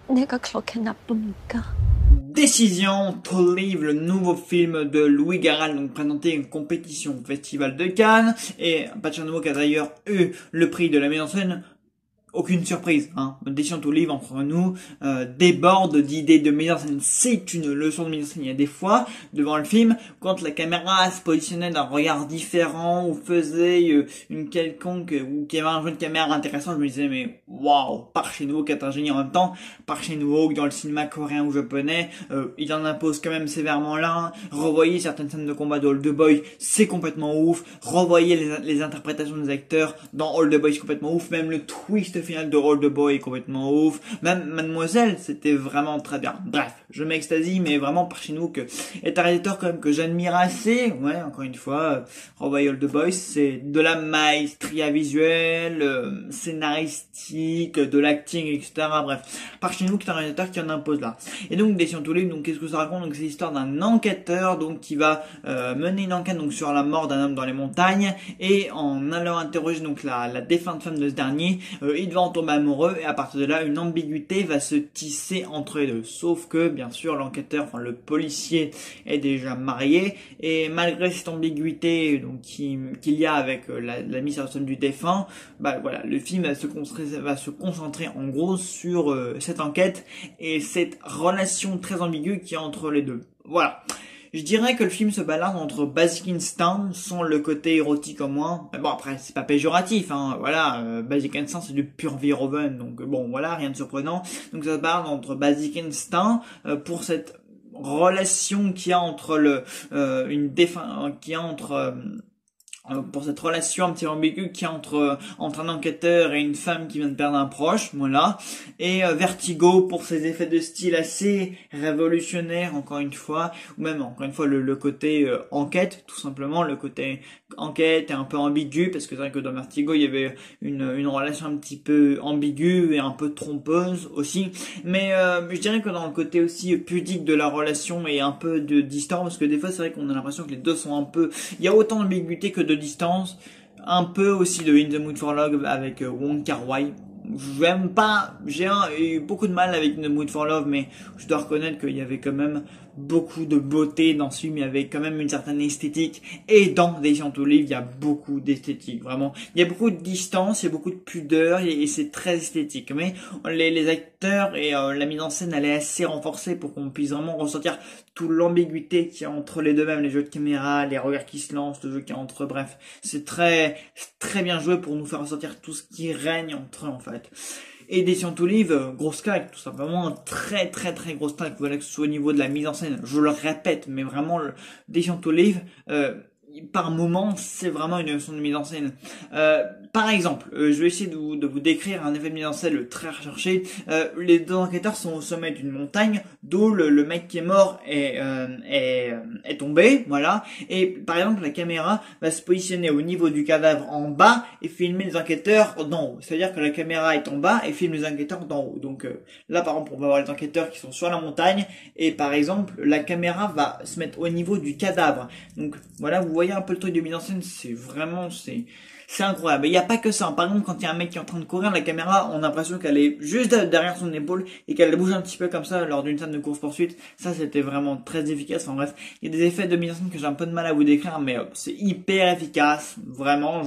내가 그렇게 나쁩니까? Décision to Live, le nouveau film de Louis Garrel, donc présenté une compétition au Festival de Cannes, et Pacino qui a d'ailleurs eu le prix de la mise en scène. Aucune surprise, hein. Décision to Live entre nous déborde d'idées de mise en scène. C'est une leçon de mise en scène. Il y a des fois, devant le film, quand la caméra se positionnait d'un regard différent ou faisait une quelconque, ou qu'il y avait un jeu de caméra intéressant, je me disais, mais waouh, Park Chan-wook est un génie en même temps. Park Chan-wook, dans le cinéma coréen ou japonais, il en impose quand même sévèrement là. Revoyez certaines scènes de combat de Old Boy, c'est complètement ouf. Revoyez les interprétations des acteurs dans Old Boy, c'est complètement ouf. Même le twist final de Old Boy est complètement ouf. Même Mademoiselle, c'était vraiment très bien. Bref, je m'extasie, mais vraiment Park Chan-wook est un réalisateur quand même que j'admire assez. Ouais, encore une fois, revoyez Old Boy, c'est de la maestria visuelle, scénaristique, de l'acting, etc. Bref, Park Chan-wook est un réalisateur qui en impose là. Et donc, Décision to Live, donc qu'est-ce que ça raconte? Donc c'est l'histoire d'un enquêteur donc qui va mener une enquête donc sur la mort d'un homme dans les montagnes, et en allant interroger donc la défunte femme de ce dernier, il va en tomber amoureux, et à partir de là une ambiguïté va se tisser entre les deux. Sauf que bien sûr l'enquêteur, enfin le policier est déjà marié, et malgré cette ambiguïté donc qu'il y a avec la mise en scène du défunt, bah voilà, le film va se concentrer en gros sur cette enquête et cette relation très ambiguë qu'il y a entre les deux. Voilà. Je dirais que le film se balade entre Basic Instinct, sans le côté érotique au moins. Bon, après, c'est pas péjoratif, hein. Voilà, Basic Instinct, c'est du pur Verhoeven. Donc, bon, voilà, rien de surprenant. Donc, ça se balade entre Basic Instinct, pour cette relation qu'il y a entre pour cette relation un petit peu ambiguë qu'il y a entre un enquêteur et une femme qui vient de perdre un proche, voilà. Et Vertigo pour ses effets de style assez révolutionnaires, encore une fois, ou même encore une fois le côté enquête, tout simplement, le côté enquête est un peu ambigu, parce que c'est vrai que dans Vertigo il y avait une relation un petit peu ambiguë et un peu trompeuse aussi, mais je dirais que dans le côté aussi pudique de la relation et un peu de distance, parce que des fois c'est vrai qu'on a l'impression que les deux sont un peu, il y a autant d'ambiguïté que de distance, un peu aussi de In the Mood for Love avec Wong Kar-wai. J'aime pas, j'ai eu beaucoup de mal avec In the Mood for Love, mais je dois reconnaître qu'il y avait quand même beaucoup de beauté dans ce film, il y avait quand même une certaine esthétique, et dans Décision to Live, il y a beaucoup d'esthétique, vraiment. Il y a beaucoup de distance, il y a beaucoup de pudeur, et c'est très esthétique. Mais les acteurs et la mise en scène, elle est assez renforcée pour qu'on puisse vraiment ressentir toute l'ambiguïté qu'il y a entre les deux, même les jeux de caméra, les regards qui se lancent, le jeu qu'il y a entre eux, bref. C'est très bien joué pour nous faire ressentir tout ce qui règne entre eux, en fait. Et Décision to Live, grosse claque, tout simplement, très grosse claque, voilà, que ce soit au niveau de la mise en scène, je le répète, mais vraiment, Décision to Live, par moment, c'est vraiment une leçon de mise en scène. Par exemple, je vais essayer de vous décrire un effet de mise en scène très recherché. Les deux enquêteurs sont au sommet d'une montagne, d'où le mec qui est mort est tombé, voilà. Et par exemple, la caméra va se positionner au niveau du cadavre en bas et filmer les enquêteurs d'en haut. C'est-à-dire que la caméra est en bas et filme les enquêteurs d'en haut. Donc là, par exemple, on va voir les enquêteurs qui sont sur la montagne et par exemple, la caméra va se mettre au niveau du cadavre. Donc voilà, vous voyez un peu le truc de mise en scène, c'est incroyable. Il n'y a pas que ça. Par exemple, quand il y a un mec qui est en train de courir, la caméra, on a l'impression qu'elle est juste derrière son épaule et qu'elle bouge un petit peu comme ça lors d'une scène de course-poursuite. Ça, c'était vraiment très efficace. En bref, il y a des effets de mise en scène que j'ai un peu de mal à vous décrire, mais c'est hyper efficace. Vraiment,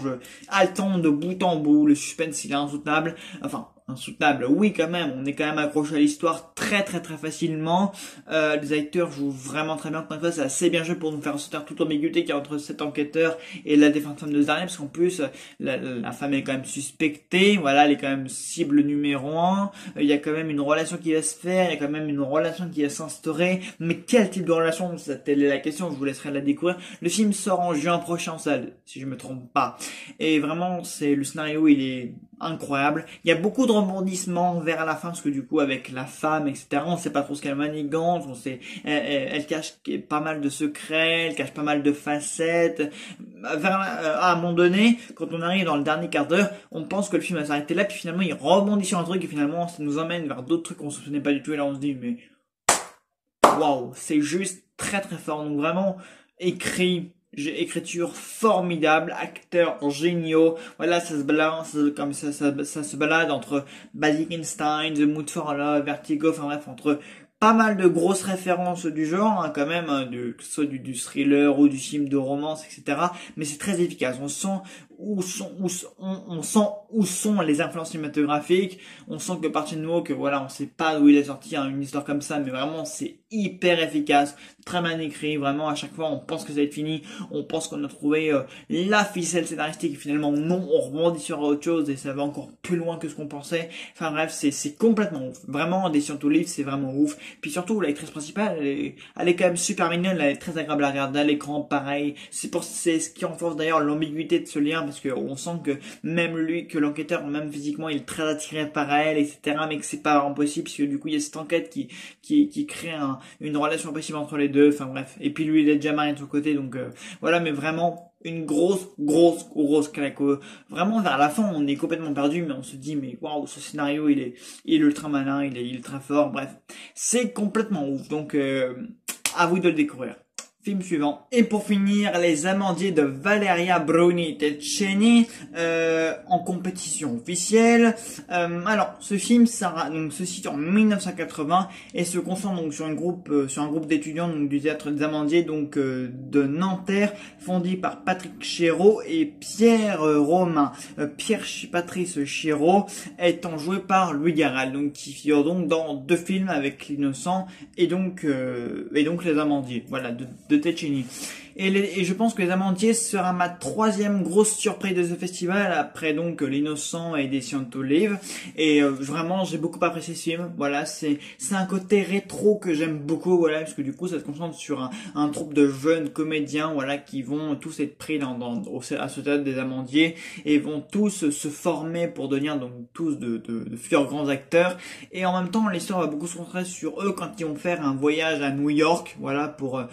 haletant de bout en bout. Le suspense, il est insoutenable. Enfin, insoutenable, oui quand même, on est quand même accroché à l'histoire très facilement. Les acteurs jouent vraiment très bien, encore une fois c'est assez bien joué pour nous faire ressentir toute l'ambiguïté qu'il y a entre cet enquêteur et la défunte femme de ce dernier, parce qu'en plus la femme est quand même suspectée, voilà, elle est quand même cible numéro 1, il y a quand même une relation qui va se faire, il y a quand même une relation qui va s'instaurer, mais quel type de relation, telle est la question, je vous laisserai la découvrir. Le film sort en juin prochain en salle, si je me trompe pas, et vraiment le scénario il est incroyable. Il y a beaucoup de rebondissements vers la fin, parce que du coup avec la femme, etc., on sait pas trop ce qu'elle manigance, on sait, elle cache pas mal de secrets, elle cache pas mal de facettes. À un moment donné, quand on arrive dans le dernier quart d'heure, on pense que le film va s'arrêter là, puis finalement il rebondit sur un truc et finalement ça nous emmène vers d'autres trucs qu'on soupçonnait pas du tout, et là on se dit mais waouh, c'est juste très fort. Donc vraiment écriture formidable, acteurs géniaux, voilà, ça se balance comme ça se balade entre Basic Instinct, The Mood for Love, Vertigo, enfin bref, entre pas mal de grosses références du genre, hein, quand même, hein, que ce soit du thriller ou du film de romance, etc. Mais c'est très efficace. On sent où sont les influences cinématographiques. On sent que Park-Chan-wook, que voilà, on sait pas d'où il est sorti, hein, une histoire comme ça, mais vraiment c'est hyper efficace, très bien écrit. Vraiment, à chaque fois, on pense que ça va être fini, on pense qu'on a trouvé la ficelle scénaristique, et finalement non, on rebondit sur autre chose et ça va encore plus loin que ce qu'on pensait. Enfin bref, c'est complètement ouf. Vraiment, Descend to Live, c'est vraiment ouf. Puis surtout, l'actrice principale, elle est quand même super mignonne, elle est très agréable à regarder à l'écran, pareil. C'est ce qui renforce d'ailleurs l'ambiguïté de ce lien, parce que on sent que même lui, que l'enquêteur, même physiquement, il est très attiré par elle, etc., mais que c'est pas impossible, puisque du coup, il y a cette enquête qui crée une relation possible entre les deux, enfin bref. Et puis lui, il est déjà marié de son côté, donc voilà, mais vraiment, une grosse claque. Vraiment, vers la fin, on est complètement perdu, mais on se dit, mais waouh, ce scénario, il est ultra malin, il est ultra fort, bref. C'est complètement ouf, donc à vous de le découvrir. Film suivant. Et pour finir, Les Amandiers de Valeria Bruni-Tecchini en compétition officielle. Alors, ce film se situe en 1980 et se concentre donc sur un groupe d'étudiants donc du théâtre des Amandiers donc de Nanterre, fondé par Patrick Chéreau et Pierre Romain. Patrice Chéreau étant joué par Louis Garrel, donc qui figure donc dans 2 films avec L'Innocent et donc Les Amandiers. Voilà, de Tecchini. Et je pense que Les Amandiers sera ma 3e grosse surprise de ce festival, après donc L'Innocent et Descend to Live. Et vraiment, j'ai beaucoup apprécié ce film. Voilà, c'est un côté rétro que j'aime beaucoup, voilà, parce que du coup, ça se concentre sur un troupe de jeunes comédiens, voilà, qui vont tous être pris à ce théâtre des Amandiers et vont tous se former pour devenir donc tous de futurs grands acteurs. Et en même temps, l'histoire va beaucoup se concentrer sur eux quand ils vont faire un voyage à New York, voilà, pour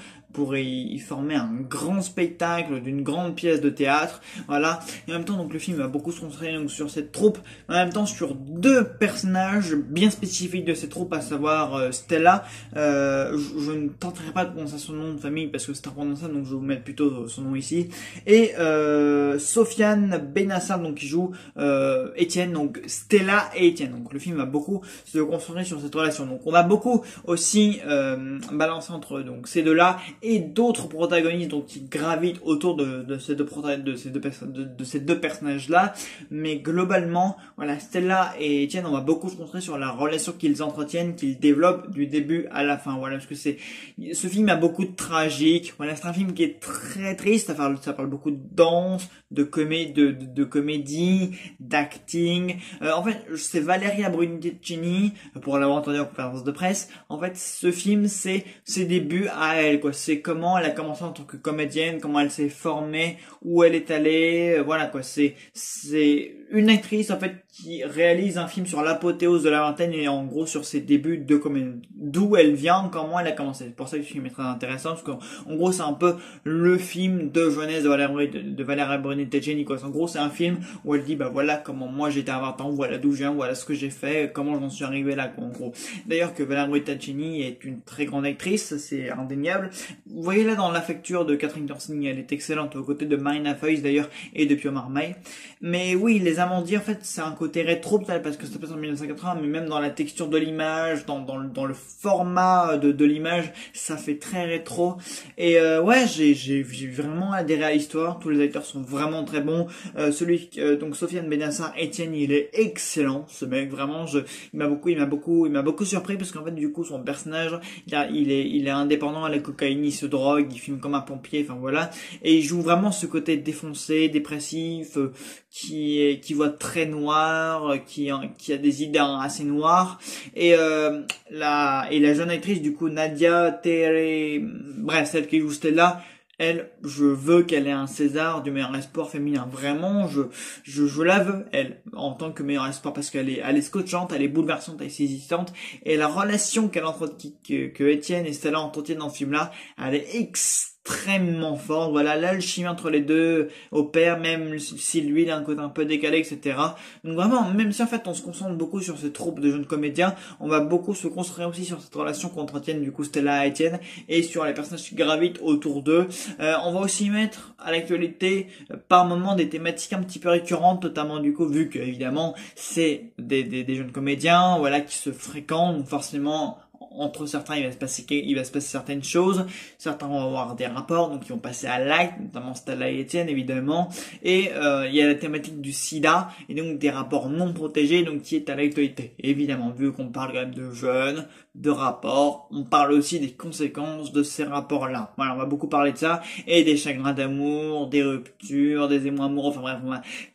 y former un grand spectacle d'une grande pièce de théâtre, voilà. Et en même temps, donc le film va beaucoup se concentrer donc sur cette troupe, en même temps sur 2 personnages bien spécifiques de cette troupe, à savoir Stella. Je ne tenterai pas de prononcer son nom de famille parce que c'est imprononçable, donc je vais vous mettre plutôt son nom ici. Et Sofiane Benassar, donc qui joue Étienne, donc Stella et Étienne. Donc le film va beaucoup se concentrer sur cette relation. Donc on va beaucoup aussi balancer entre donc ces deux-là et d'autres protagonistes donc qui gravitent autour de ces deux personnages-là, mais globalement, voilà, Stella et Etienne, on va beaucoup se concentrer sur la relation qu'ils entretiennent, qu'ils développent du début à la fin, voilà, parce que ce film a beaucoup de tragique, voilà, c'est un film qui est très triste, ça parle beaucoup de danse, de comédie, d'acting, en fait, c'est Valeria Bruni-Tecchini, pour l'avoir entendu en conférence de presse, en fait, ce film, c'est ses débuts à elle, quoi, c'est comment elle a commencé en tant que comédienne, comment elle s'est formée, où elle est allée, voilà quoi. C'est une actrice en fait qui réalise un film sur l'apothéose de la vingtaine et en gros sur ses débuts de comédie, d'où elle vient, comment elle a commencé. C'est pour ça que le film est très intéressant parce qu'en gros c'est un peu le film de jeunesse de Valeria Bruni-Tadchini quoi. En gros c'est un film où elle dit bah voilà comment moi j'étais à 20 ans, voilà d'où je viens, voilà ce que j'ai fait, comment j'en suis arrivé là quoi, en gros. D'ailleurs que Valeria Bruni-Tadchini est une très grande actrice, c'est indéniable. Vous voyez là dans la facture de Catherine Dorsey, elle est excellente aux côtés de Marina Foïs d'ailleurs et de Pio Marmaille. Mais oui, Les Amandiers en fait c'est un côté rétro peut-être parce que ça passe en 1980, mais même dans la texture de l'image, dans le format de l'image, ça fait très rétro. Et ouais, j'ai vraiment adhéré à l'histoire. Tous les acteurs sont vraiment très bons. Donc Sofiane Benassar, Etienne, il est excellent. Ce mec vraiment, il m'a beaucoup surpris parce qu'en fait du coup son personnage, il est indépendant à la cocaïne, il se drogue, il filme comme un pompier, enfin voilà. Et il joue vraiment ce côté défoncé, dépressif, qui voit très noir, qui a des idées assez noires. Et la jeune actrice du coup Nadia Tere, bref celle qui joue Stella, elle, je veux qu'elle ait un César du meilleur espoir féminin. Vraiment, je la veux, elle, en tant que meilleur espoir, parce qu'elle est scotchante, elle est bouleversante, elle est saisissante, et la relation que Étienne et Stella entretiennent dans ce film-là, elle est extrêmement forte. Voilà, l'alchimie entre les deux opère, même si lui il a un côté un peu décalé, etc. Donc vraiment, même si en fait on se concentre beaucoup sur cette troupe de jeunes comédiens, on va beaucoup se construire aussi sur cette relation qu'entretiennent du coup Stella et Étienne et sur les personnages qui gravitent autour d'eux. On va aussi mettre à l'actualité par moment des thématiques un petit peu récurrentes, notamment du coup vu que évidemment c'est des jeunes comédiens, voilà, qui se fréquentent, donc forcément entre certains il va se passer certaines choses, certains vont avoir des rapports donc ils vont passer à l'acte, notamment Stella et Étienne évidemment, et il y a la thématique du sida et donc des rapports non protégés donc qui est à l'actualité évidemment, vu qu'on parle quand même de jeunes, de rapports, on parle aussi des conséquences de ces rapports là. Voilà, on va beaucoup parler de ça et des chagrins d'amour, des ruptures, des émois amoureux, enfin bref,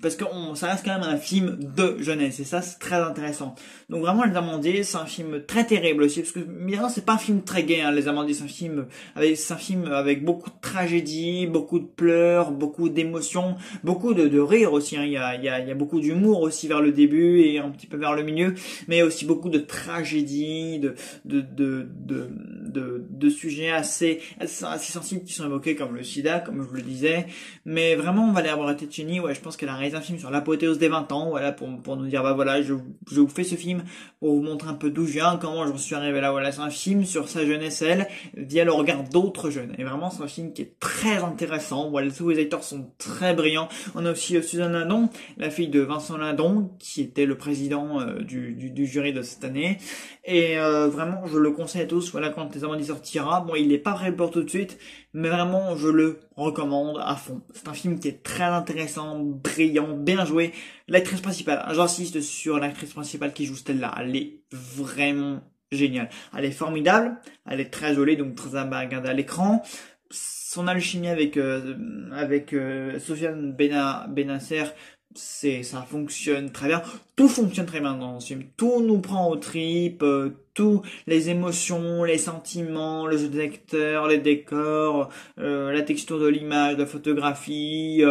parce que ça reste quand même un film de jeunesse et ça c'est très intéressant. Donc vraiment Les Amandiers c'est un film très terrible aussi parce que bien c'est pas un film très gai, hein, Les Amandiers c'est un film avec beaucoup de tragédie, beaucoup de pleurs, beaucoup d'émotions, beaucoup de rire aussi, hein. Il y a beaucoup d'humour aussi vers le début et un petit peu vers le milieu, mais aussi beaucoup de tragédie, de sujets assez sensibles qui sont évoqués comme le sida, comme je vous le disais. Mais vraiment, Valeria Bruni-Tadchini, ouais, je pense qu'elle a réalisé un film sur l'apothéose des 20 ans, voilà, pour nous dire, bah voilà, je vous fais ce film pour vous montrer un peu d'où je viens, comment j'en suis arrivé là, voilà, c'est un film sur sa jeunesse, elle, via le regard d'autres jeunes. Et vraiment, c'est un film qui est très intéressant, voilà, tous les acteurs sont très brillants. On a aussi Suzanne Lindon, la fille de Vincent Lindon, qui était le président du jury de cette année. Et vraiment, je le conseille à tous, voilà, quand Les Amandiers sortira. Bon, il est pas prêt pour tout de suite, mais vraiment, je le recommande à fond. C'est un film qui est très intéressant, brillant, bien joué. L'actrice principale, j'insiste sur l'actrice principale qui joue Stella, elle est vraiment géniale. Elle est formidable, elle est très jolie, donc très à regarder à l'écran. Son alchimie avec Sofiane Benasser, ça fonctionne très bien. Tout fonctionne très bien dans ce film. Tout nous prend aux tripes, tout, les émotions, les sentiments, le jeu des acteurs, les décors, la texture de l'image, la photographie,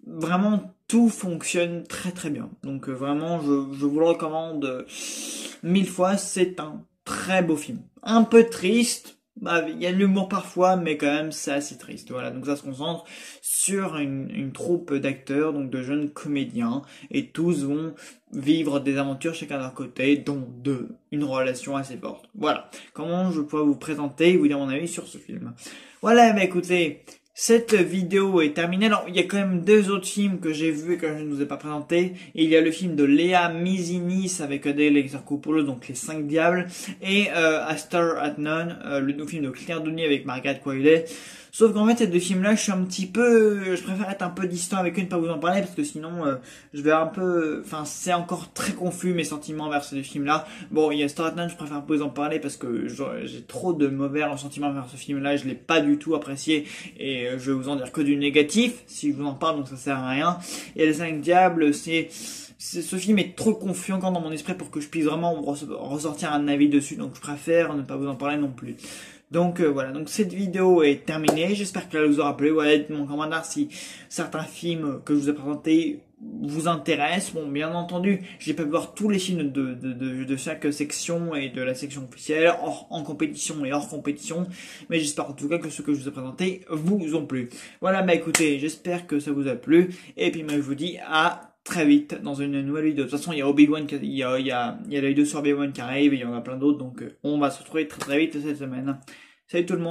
vraiment tout fonctionne très très bien. Donc vraiment, je vous le recommande 1000 fois. C'est un très beau film. Un peu triste. Bah, il y a de l'humour parfois, mais quand même c'est assez triste. Voilà, donc ça se concentre sur une troupe d'acteurs, donc de jeunes comédiens, et tous vont vivre des aventures chacun de leur côté, dont une relation assez forte. Voilà, comment je pourrais vous présenter et vous dire mon avis sur ce film. Voilà, bah écoutez, cette vidéo est terminée. Alors, il y a quand même 2 autres films que j'ai vus et que je ne vous ai pas présentés. Il y a le film de Léa Mizinis avec Adèle Exarchopoulos, donc Les 5 Diables, et A Star at None, le nouveau film de Claire Denis avec Margaret Qualley. Sauf qu'en fait, ces 2 films-là, je préfère être un peu distant avec eux, ne pas vous en parler, parce que sinon, je vais c'est encore très confus, mes sentiments vers ces 2 films-là. Bon, il y a Star at None, je préfère pas vous en parler, parce que j'ai trop de mauvais ressentiments vers ce film-là, je l'ai pas du tout apprécié, et je vais vous en dire que du négatif, si je vous en parle, donc ça sert à rien. Et Les 5 Diables, ce film est trop confus encore dans mon esprit pour que je puisse vraiment ressortir un avis dessus, donc je préfère ne pas vous en parler non plus. Donc voilà, donc cette vidéo est terminée, j'espère qu'elle vous aura plu. Voilà, dites-moi en commentaire si certains films que je vous ai présentés vous intéressent. Bon, bien entendu, j'ai pas pu voir tous les films de chaque section et de la section officielle, en compétition et hors compétition, mais j'espère en tout cas que ceux que je vous ai présentés vous ont plu. Voilà, bah écoutez, j'espère que ça vous a plu, et puis moi je vous dis à très vite dans une nouvelle vidéo. De toute façon, il y a Obi-Wan, il y a la vidéo sur Obi-Wan qui arrive, et il y en a plein d'autres, donc on va se retrouver très vite cette semaine. Salut tout le monde.